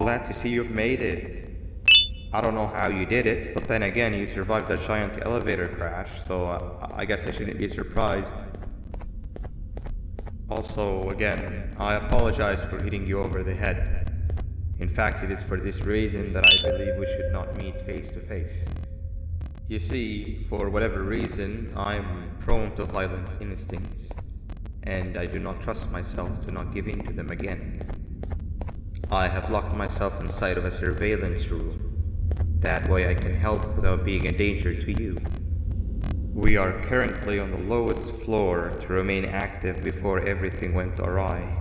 glad to see you've made it. I don't know how you did it, but then again, you survived that giant elevator crash, so I guess I shouldn't be surprised. Also, again, I apologize for hitting you over the head. In fact, it is for this reason that I believe we should not meet face to face. You see, for whatever reason, I'm prone to violent instincts, and I do not trust myself to not give in to them again. I have locked myself inside of a surveillance room. That way I can help without being a danger to you. We are currently on the lowest floor to remain active before everything went awry.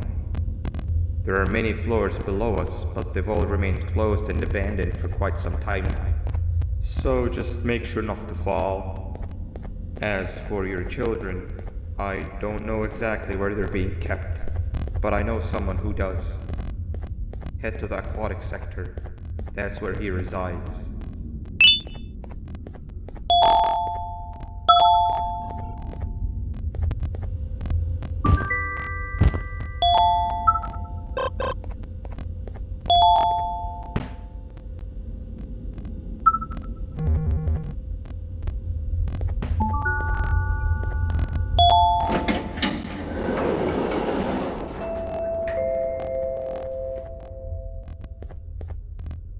There are many floors below us, but they've all remained closed and abandoned for quite some time now. So just make sure not to fall. As for your children, I don't know exactly where they're being kept, but I know someone who does. Head to the aquatic sector. That's where he resides.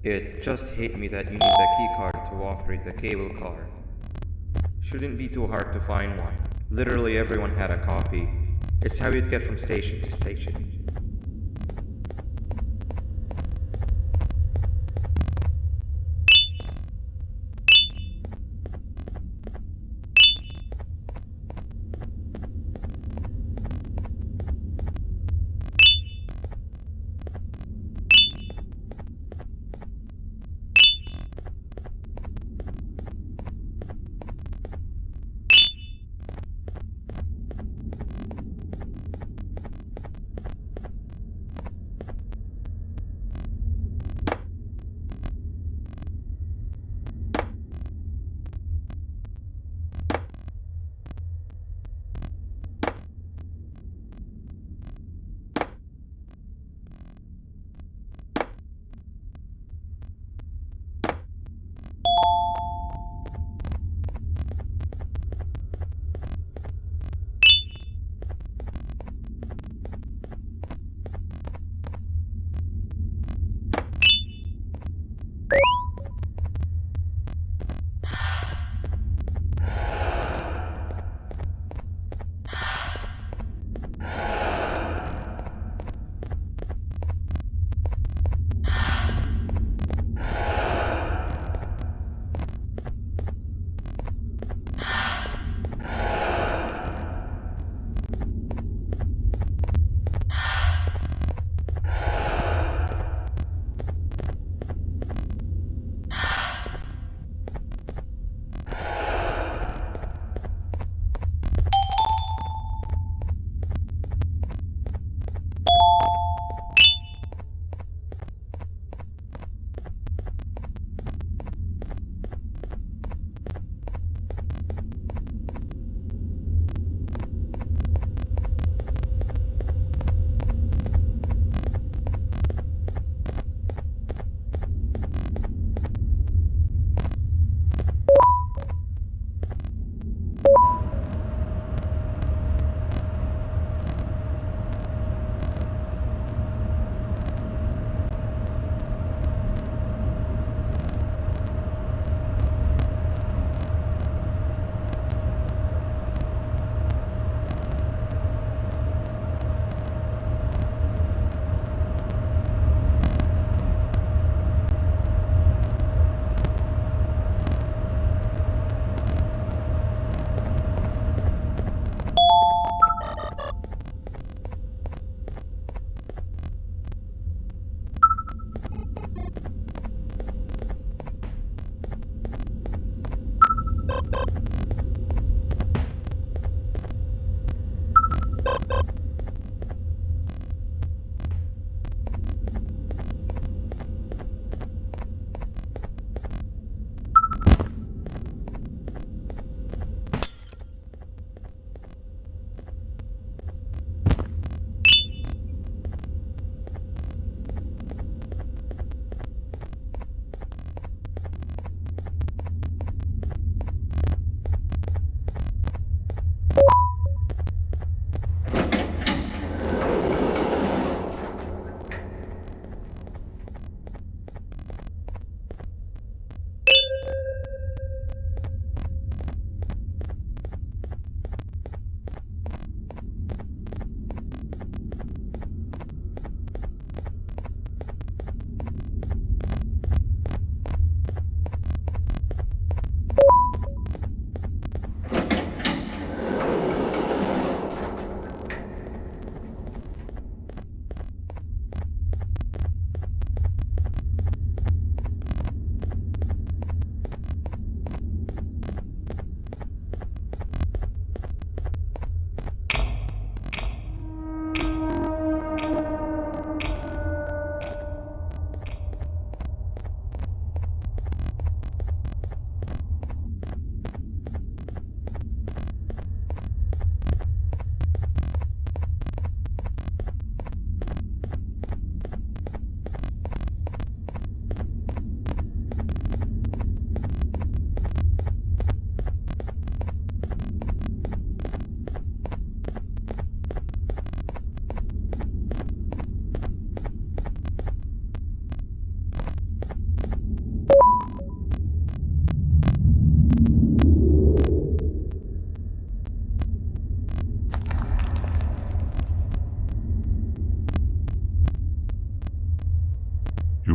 It just hit me that you need a keycard to operate the cable car. Shouldn't be too hard to find one. Literally everyone had a copy. It's how you'd get from station to station.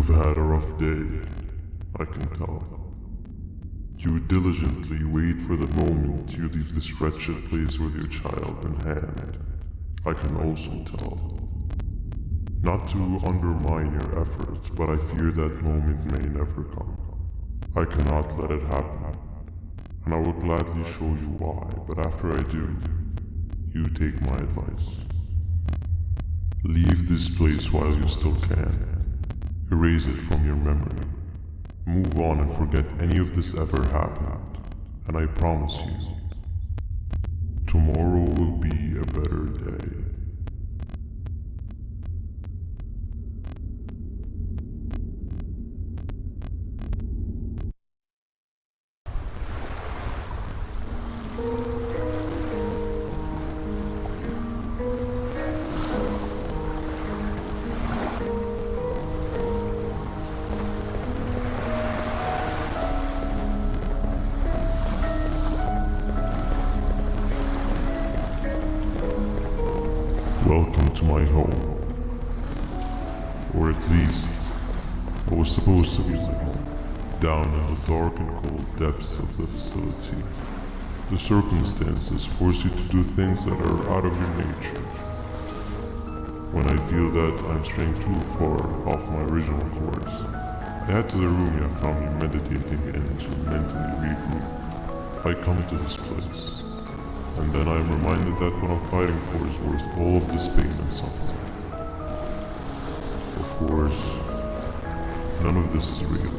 You've had a rough day, I can tell. You diligently wait for the moment you leave this wretched place with your child in hand. I can also tell. Not to undermine your efforts, but I fear that moment may never come. I cannot let it happen, and I will gladly show you why, but after I do, you take my advice. Leave this place while you still can. Erase it from your memory. Move on and forget any of this ever happened, and I promise you, tomorrow will be a better day. Welcome to my home. Or at least, what was supposed to be my home. Down in the dark and cold depths of the facility, the circumstances force you to do things that are out of your nature. When I feel that I'm straying too far off my original course, I head to the room you found me meditating in to mentally regroup. I come to this place. And then I am reminded that what I'm fighting for is worth all of this pain and suffering. Of course, none of this is real,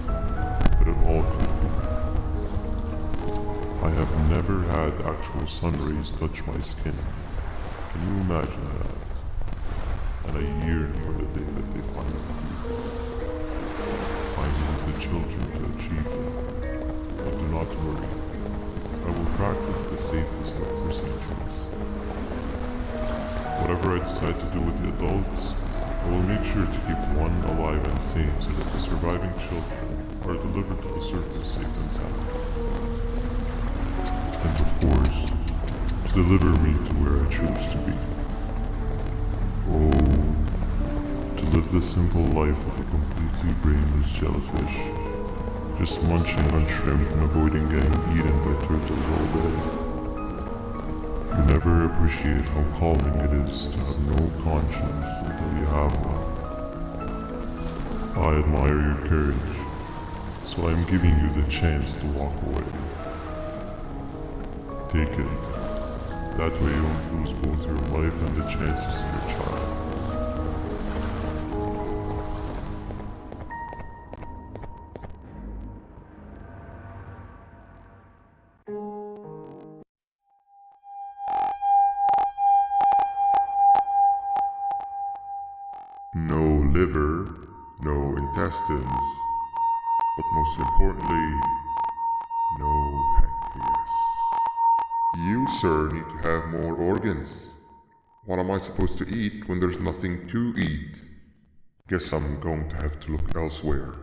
but it all could be. I have never had actual sun rays touch my skin. Can you imagine that? And I yearn for the day that they finally do. I need the children to achieve it, but do not worry. I will practice the safest of procedures. Whatever I decide to do with the adults, I will make sure to keep one alive and sane so that the surviving children are delivered to the surface safe and sound. And of course, to deliver me to where I choose to be. Oh, to live the simple life of a completely brainless jellyfish, just munching on shrimp and avoiding getting eaten by turtles all day. You never appreciate how calming it is to have no conscience until you have one. I admire your courage, so I am giving you the chance to walk away. Take it. That way you won't lose both your life and the chances of your child. No liver, no intestines, but most importantly, no pancreas. You, sir, need to have more organs. What am I supposed to eat when there's nothing to eat? Guess I'm going to have to look elsewhere.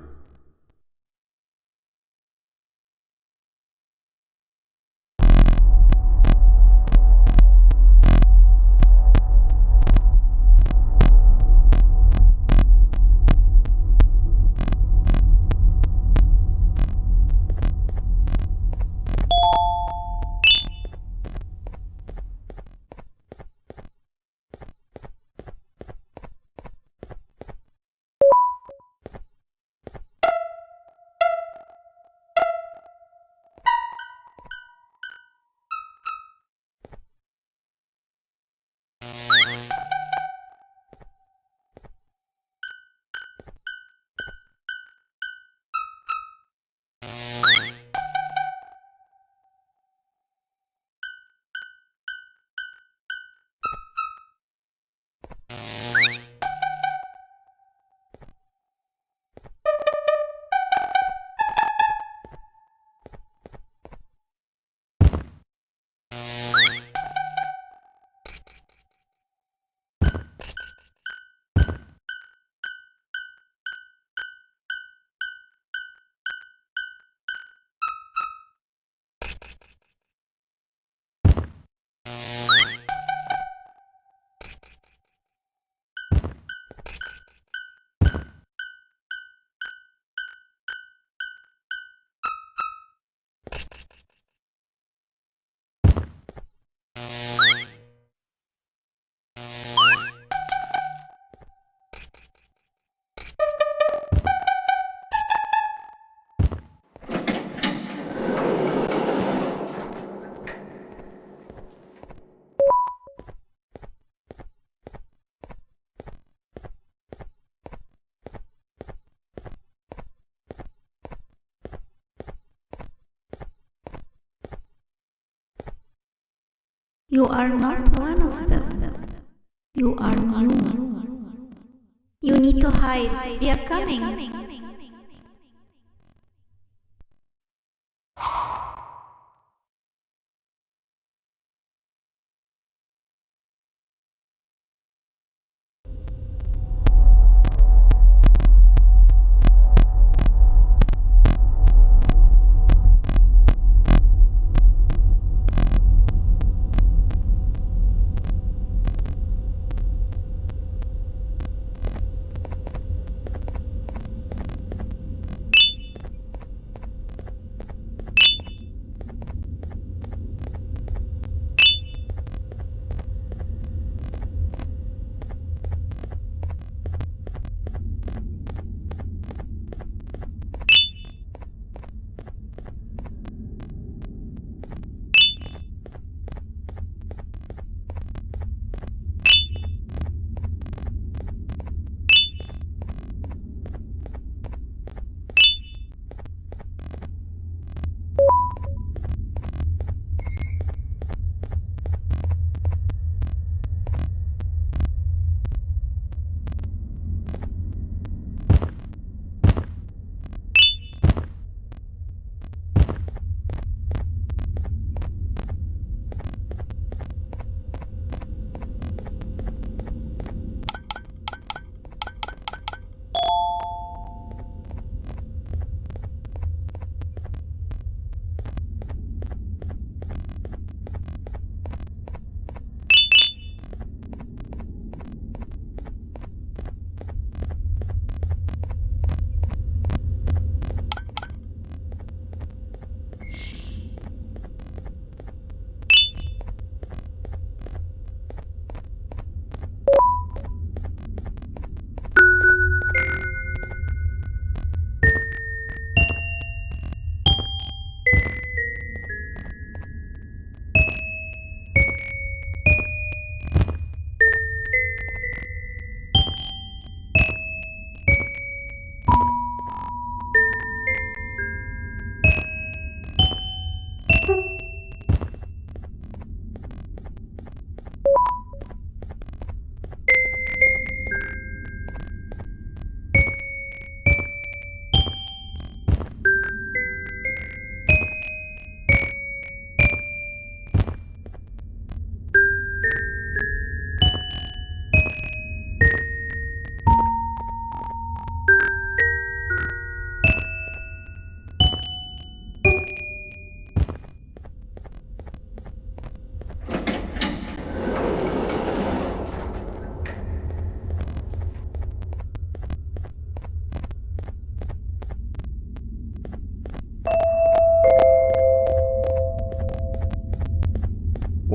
You are not one of them. You are new. You need to hide. They are coming.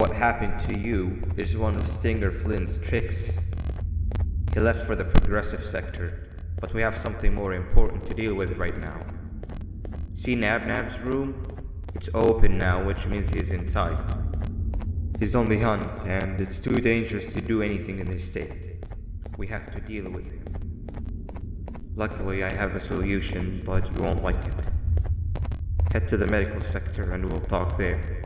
What happened to you is one of Stinger Flynn's tricks. He left for the progressive sector, but we have something more important to deal with right now. See Nabnab's room? It's open now, which means he's inside. He's on the hunt, and it's too dangerous to do anything in this state. We have to deal with him. Luckily, I have a solution, but you won't like it. Head to the medical sector and we'll talk there.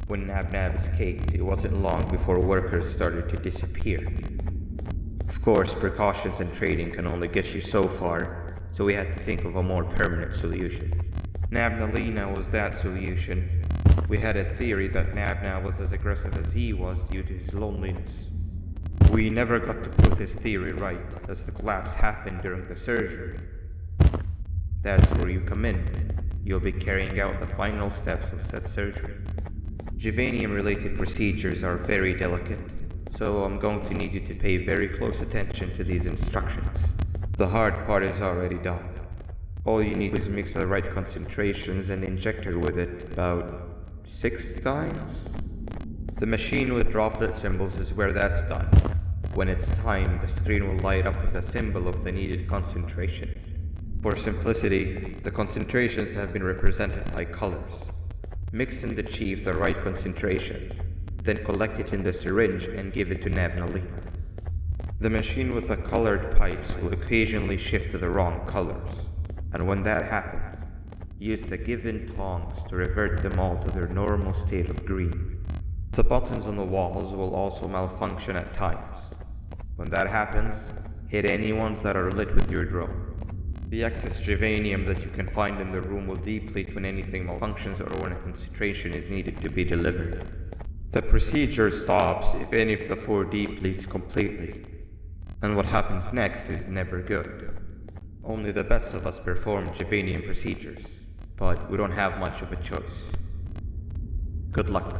When Nab escaped, it wasn't long before workers started to disappear. Of course, precautions and trading can only get you so far, so we had to think of a more permanent solution. Nabnalina was that solution. We had a theory that Nabna was as aggressive as he was due to his loneliness. We never got to prove this theory right, as the collapse happened during the surgery. That's where you come in. You'll be carrying out the final steps of said surgery. Juvanium-related procedures are very delicate, so I'm going to need you to pay very close attention to these instructions. The hard part is already done. All you need is mix the right concentrations and inject her with it about 6 times. The machine with droplet symbols is where that's done. When it's time, the screen will light up with a symbol of the needed concentration. For simplicity, the concentrations have been represented by colors. Mix and achieve the right concentration, then collect it in the syringe and give it to Nabnalina. The machine with the colored pipes will occasionally shift to the wrong colors, and when that happens, use the given tongs to revert them all to their normal state of green. The buttons on the walls will also malfunction at times. When that happens, hit any ones that are lit with your drone. The excess juvanium that you can find in the room will deplete when anything malfunctions or when a concentration is needed to be delivered. The procedure stops if any of the 4 depletes completely, and what happens next is never good. Only the best of us perform juvanium procedures, but we don't have much of a choice. Good luck.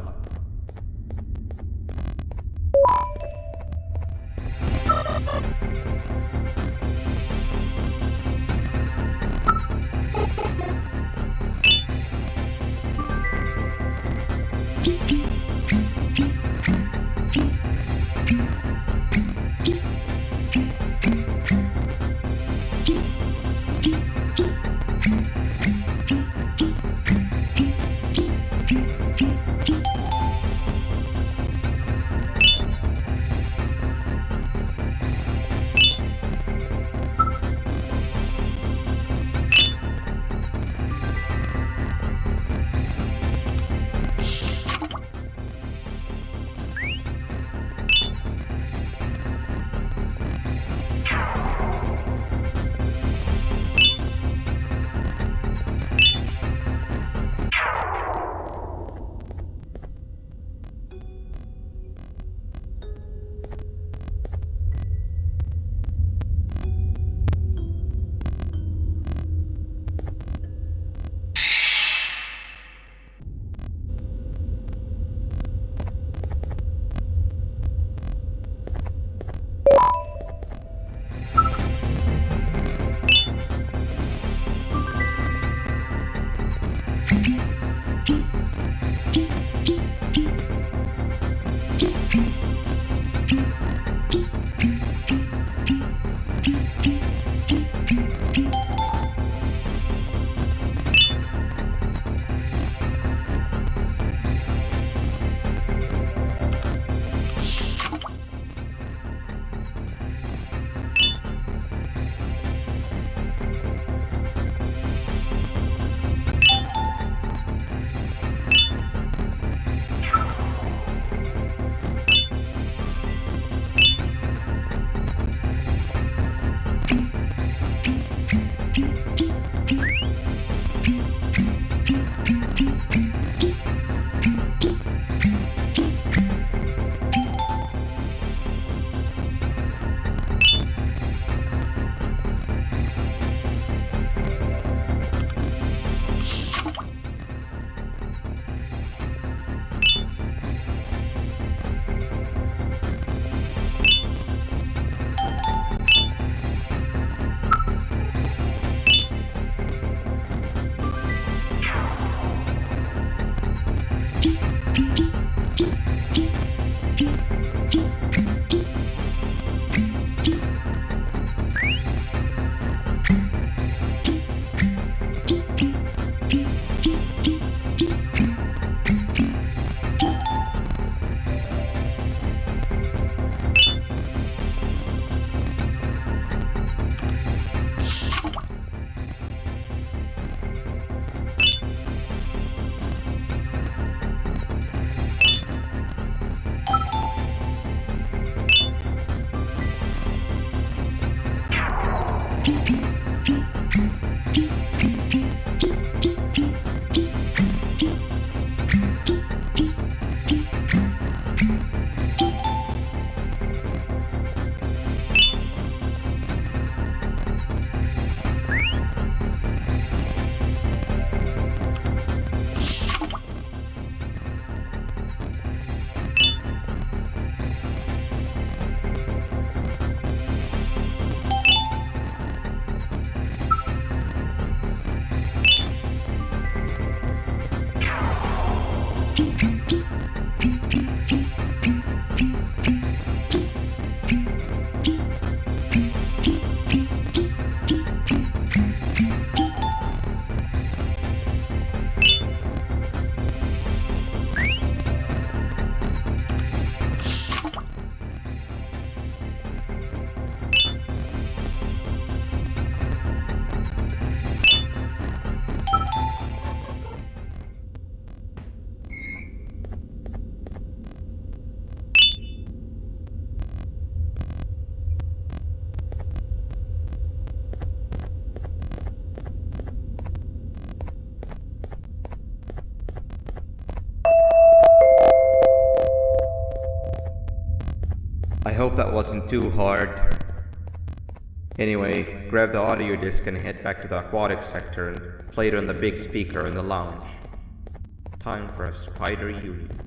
hope that wasn't too hard. Anyway, grab the audio disc and head back to the aquatic sector and play it on the big speaker in the lounge. Time for a spider reunion.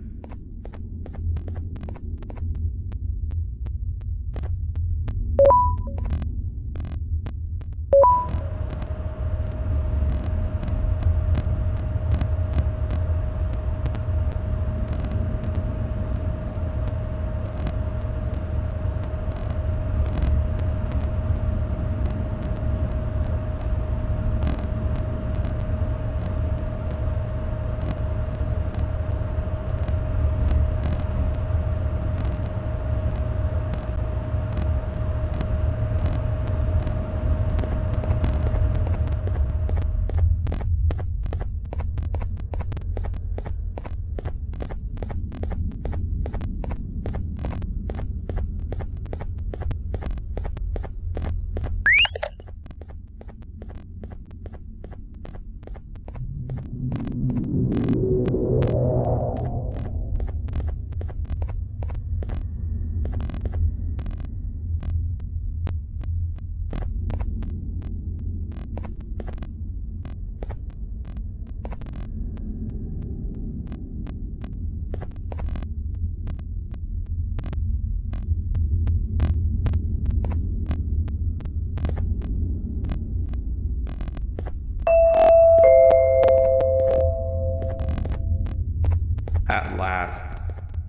At last,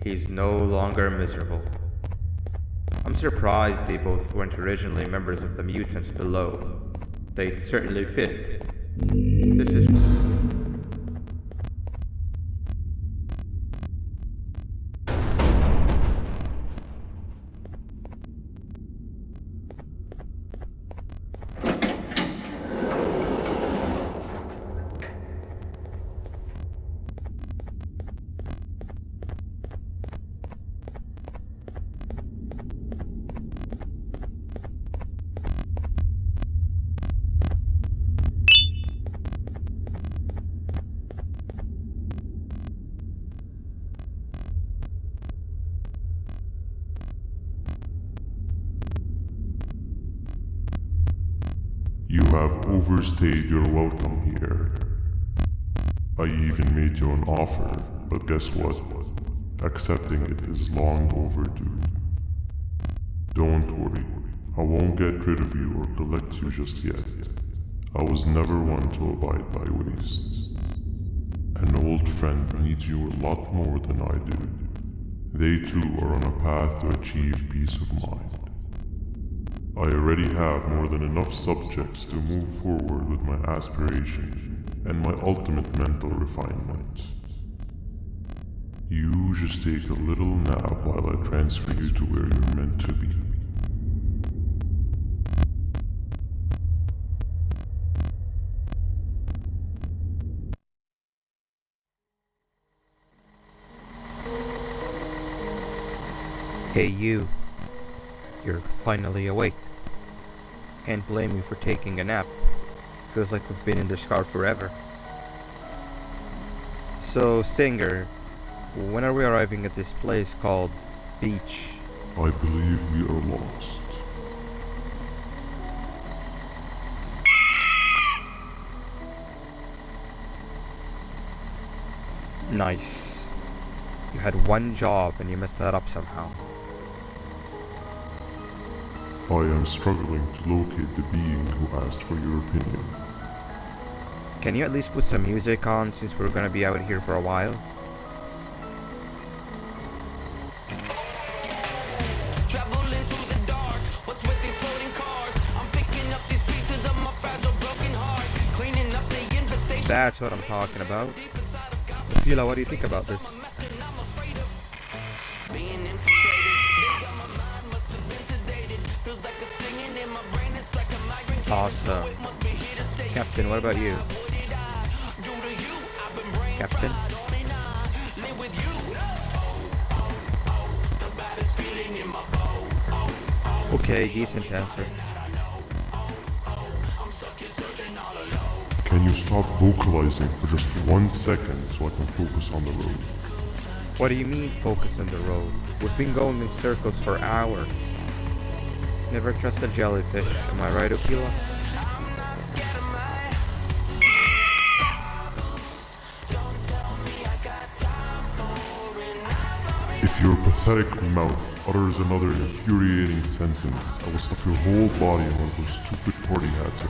he's no longer miserable. I'm surprised they both weren't originally members of the mutants below. They'd certainly fit. This is... You have overstayed your welcome here. I even made you an offer, but guess what? Accepting it is long overdue. Don't worry, I won't get rid of you or collect you just yet. I was never one to abide by wastes. An old friend needs you a lot more than I do. They too are on a path to achieve peace of mind. I already have more than enough subjects to move forward with my aspiration and my ultimate mental refinement. You just take a little nap while I transfer you to where you're meant to be. Hey you. You're finally awake. Can't blame you for taking a nap. Feels like we've been in this car forever. So, Singer, when are we arriving at this place called Beach? I believe we are lost. Nice. You had one job and you messed that up somehow. I am struggling to locate the being who asked for your opinion. Can you at least put some music on since we're gonna be out here for a while? Traveling through the dark, what's with these floating cars? I'm picking up these pieces of my fragile broken heart, cleaning up the infestation. That's what I'm talking about. Fila, what do you think about this? Being infiltrated, got my mind must have been sedated. Feels like a stinging in my brain, it's like a migraine. Awesome. It must be here to stay. Captain, what about you? What did I do to you? I've been brain Captain? only I live with you. The baddest feeling in my bow. Okay, decent answer. I'm stuck here searching all alone. Can you stop vocalizing for just 1 second so I can focus on the road? What do you mean, focus on the road? We've been going in circles for hours. Never trust a jellyfish, am I right, Okila? If your pathetic mouth utters another infuriating sentence, I will stuff your whole body in one of those stupid party hats.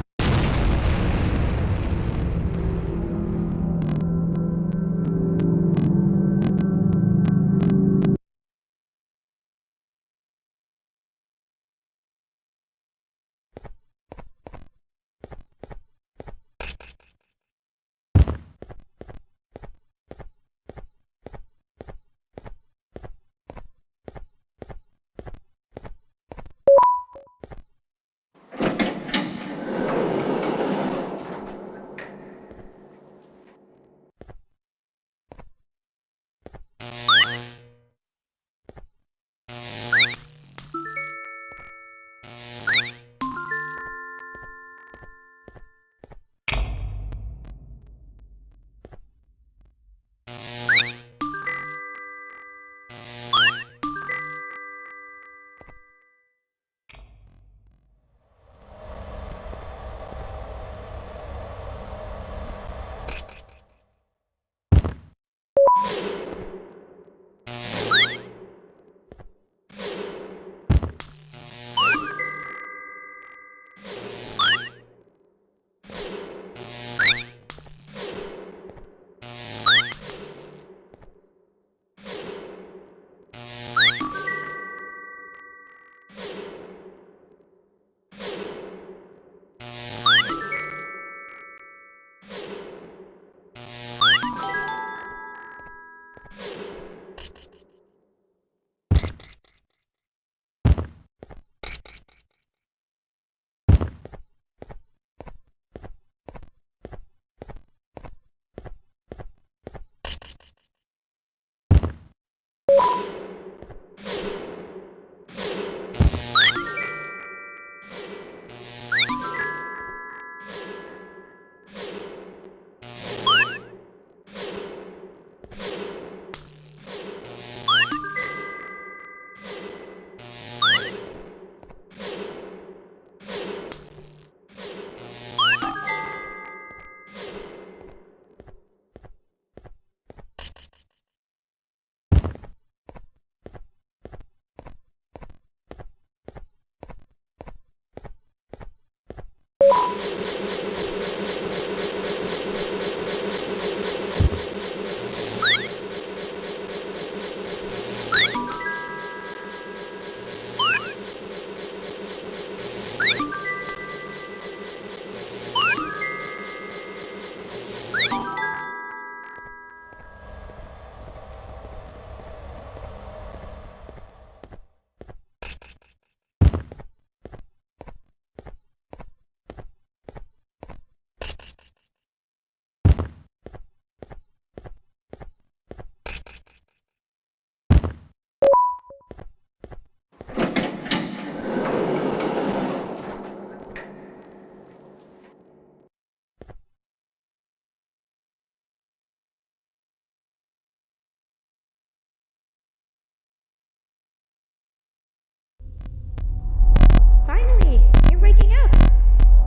Finally, you're waking up.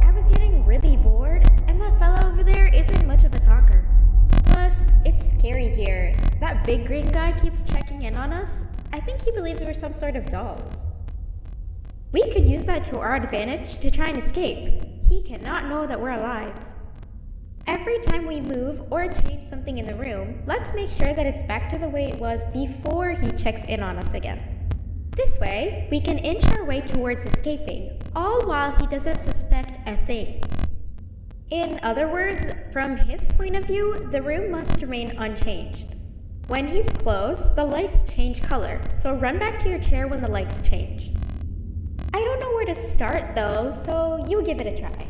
I was getting really bored, and that fella over there isn't much of a talker. Plus, it's scary here. That big green guy keeps checking in on us. I think he believes we're some sort of dolls. We could use that to our advantage to try and escape. He cannot know that we're alive. Every time we move or change something in the room, let's make sure that it's back to the way it was before he checks in on us again. This way, we can inch our way towards escaping, all while he doesn't suspect a thing. In other words, from his point of view, the room must remain unchanged. When he's close, the lights change color, so run back to your chair when the lights change. I don't know where to start though, so you give it a try.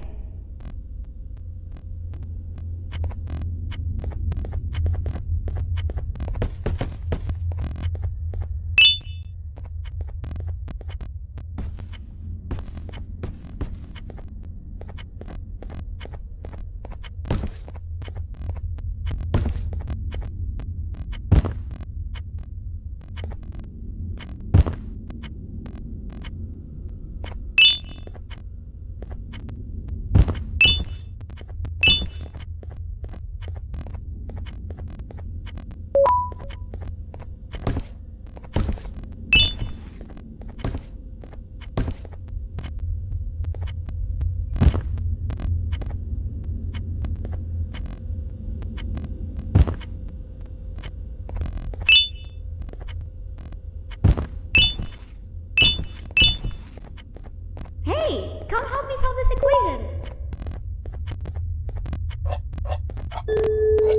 this equation.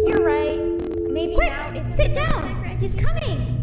You're right. Maybe Quick, now is sit down. He's coming.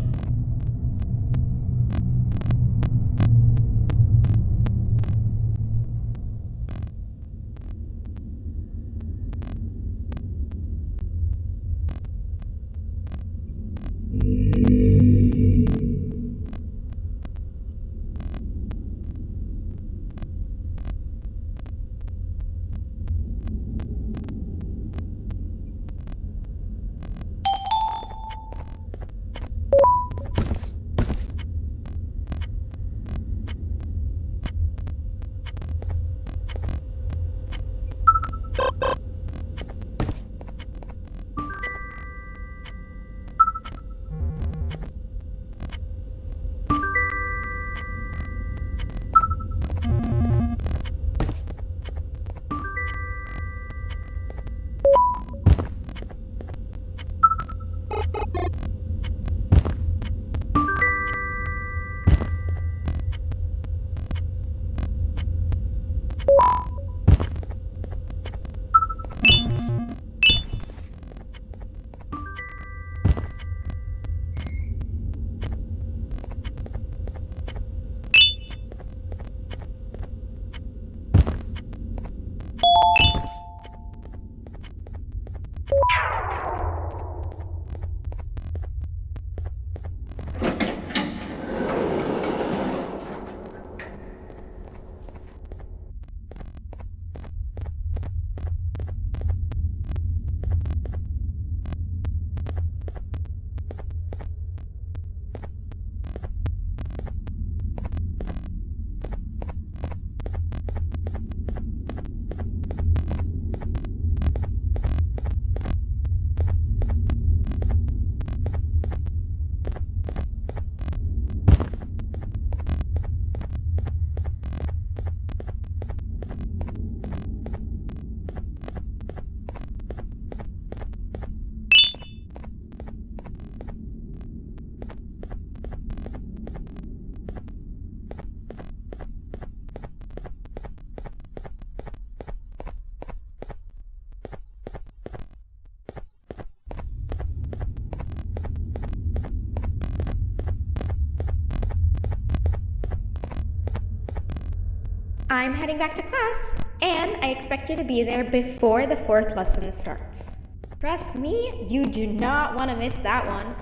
I'm heading back to class, and I expect you to be there before the 4th lesson starts. Trust me, you do not want to miss that one.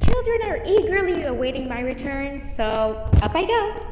Children are eagerly awaiting my return, so up I go.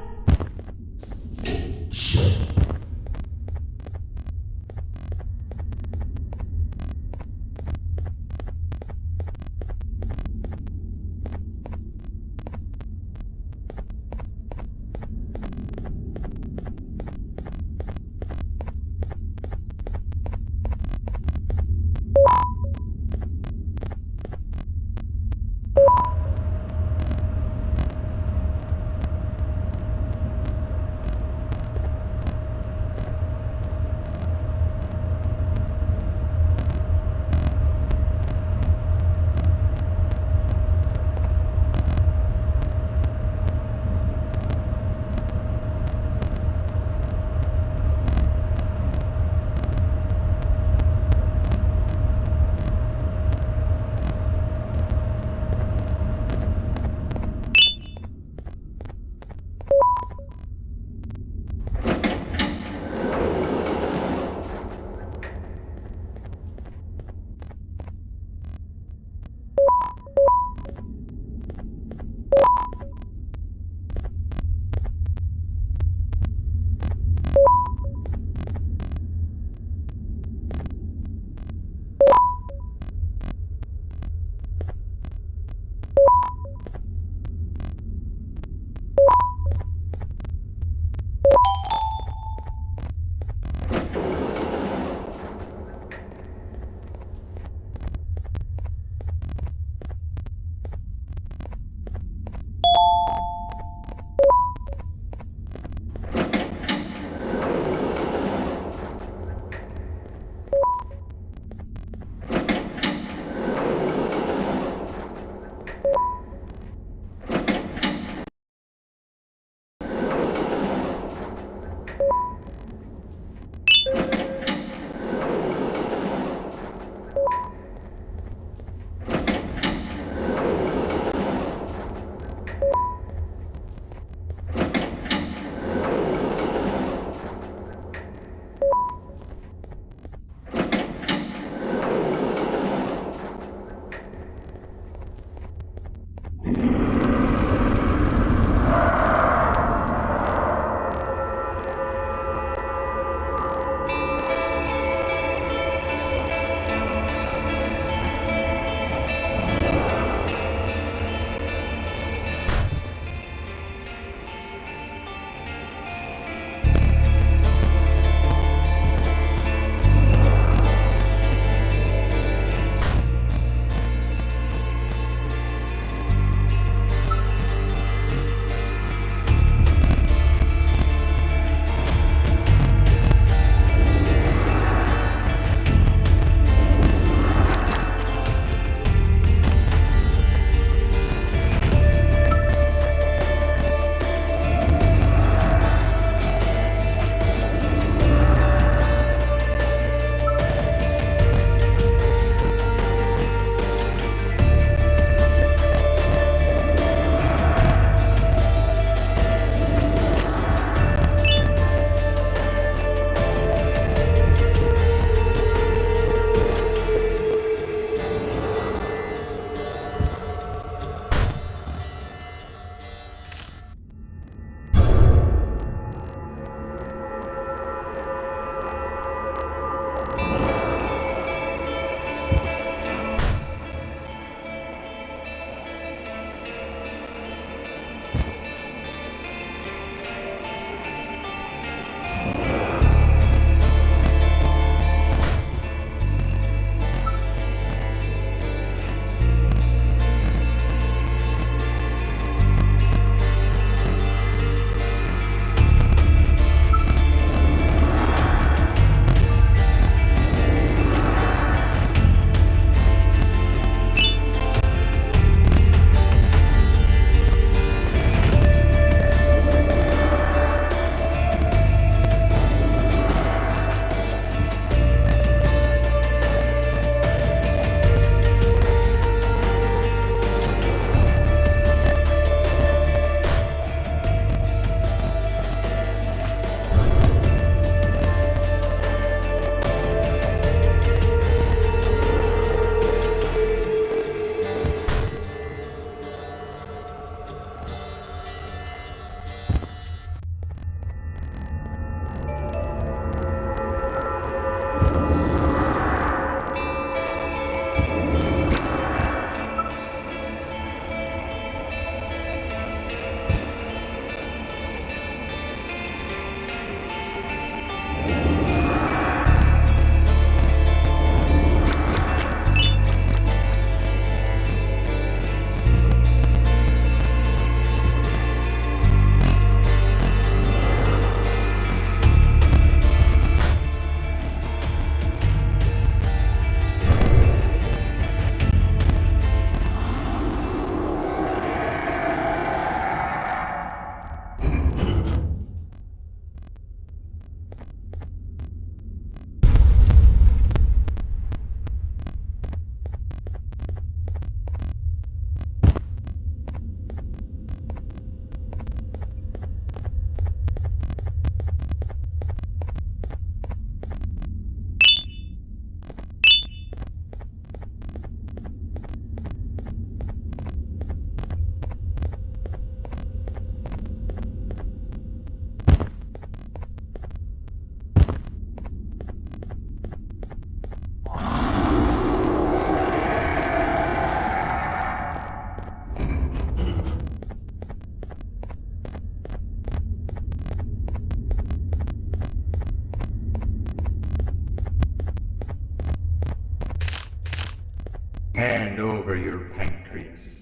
Hand over your pancreas.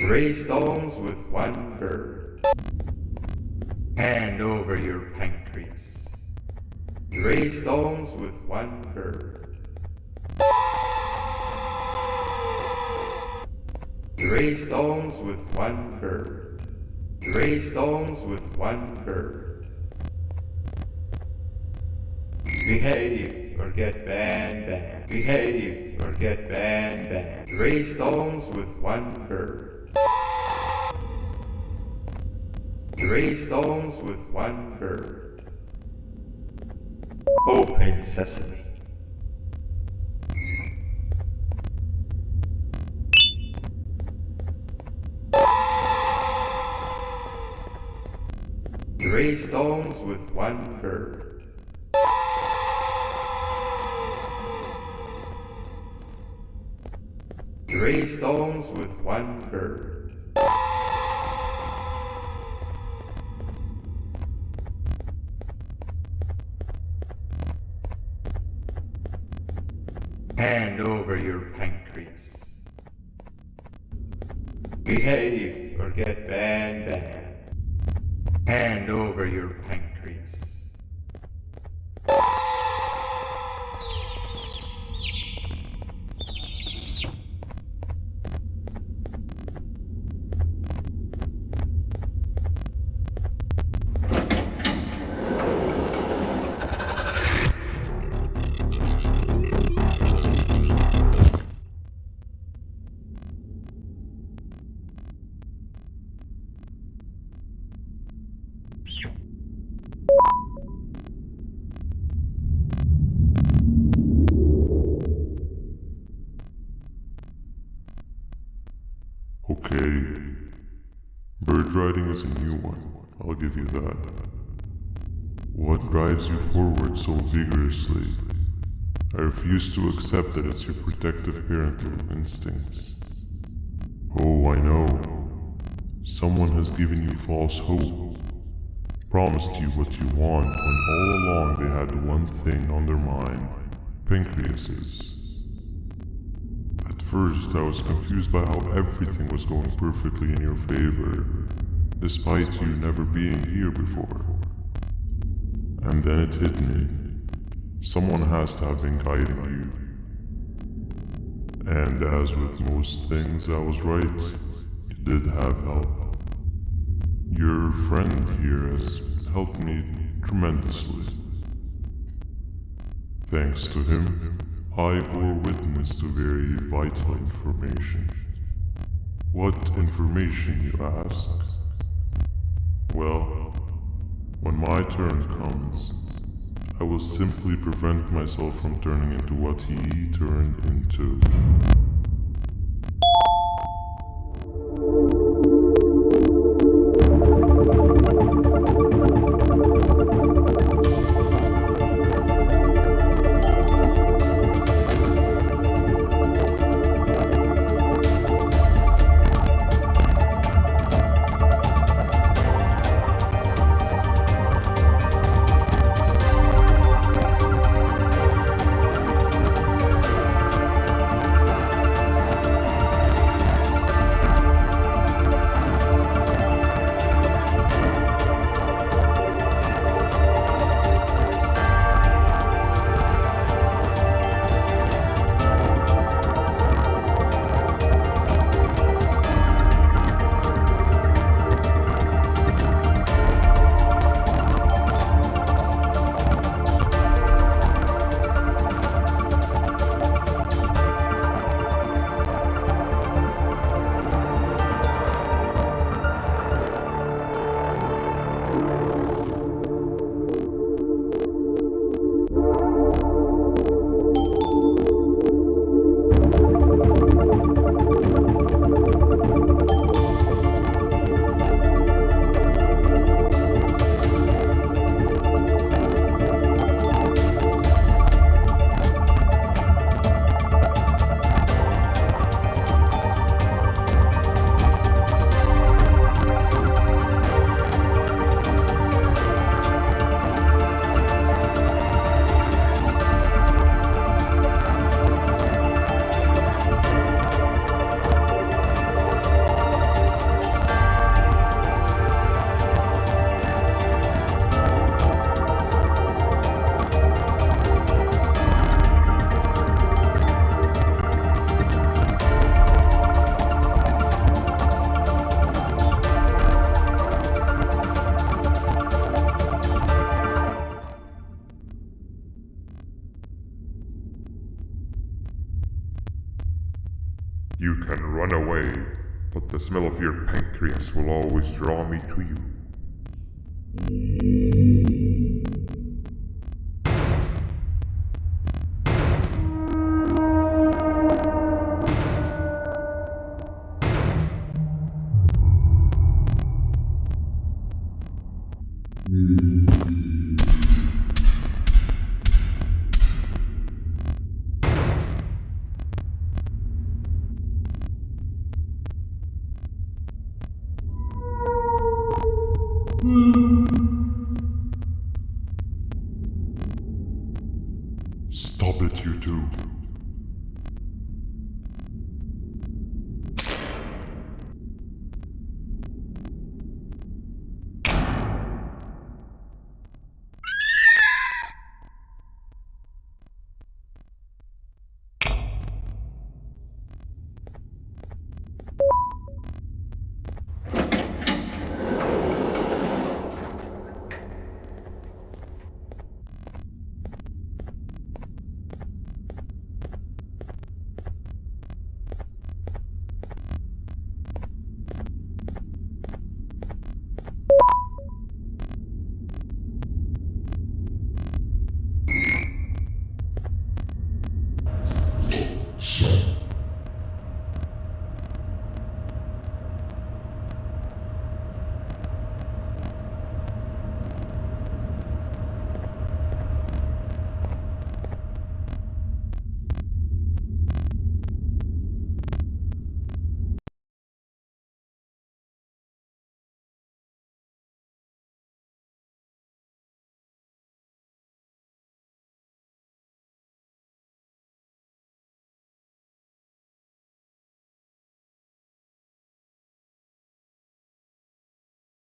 Three stones with one bird. Hand over your pancreas. Three stones with one bird. Three stones with one bird. Three stones with one bird. Behave or get Banban. Behave or get Banban. Three stones with one bird. Three stones with one bird. Open sesame. Three stones with one bird. Three stones with one bird. Hand over your pancreas. Behave or get Banban. Hand over your pancreas. Okay. Bird riding is a new one, I'll give you that. What drives you forward so vigorously? I refuse to accept that it's your protective parental instincts. Oh, I know. Someone has given you false hope. Promised you what you want when all along they had one thing on their mind. Pancreases. At first, I was confused by how everything was going perfectly in your favor, despite you never being here before. And then it hit me. Someone has to have been guiding you. And as with most things, I was right. You did have help. Your friend here has helped me tremendously. Thanks to him, I bore witness to very vital information. What information, you ask? Well, when my turn comes, I will simply prevent myself from turning into what he turned into. but the smell of your pancreas will always draw me to you. Stop it, you two.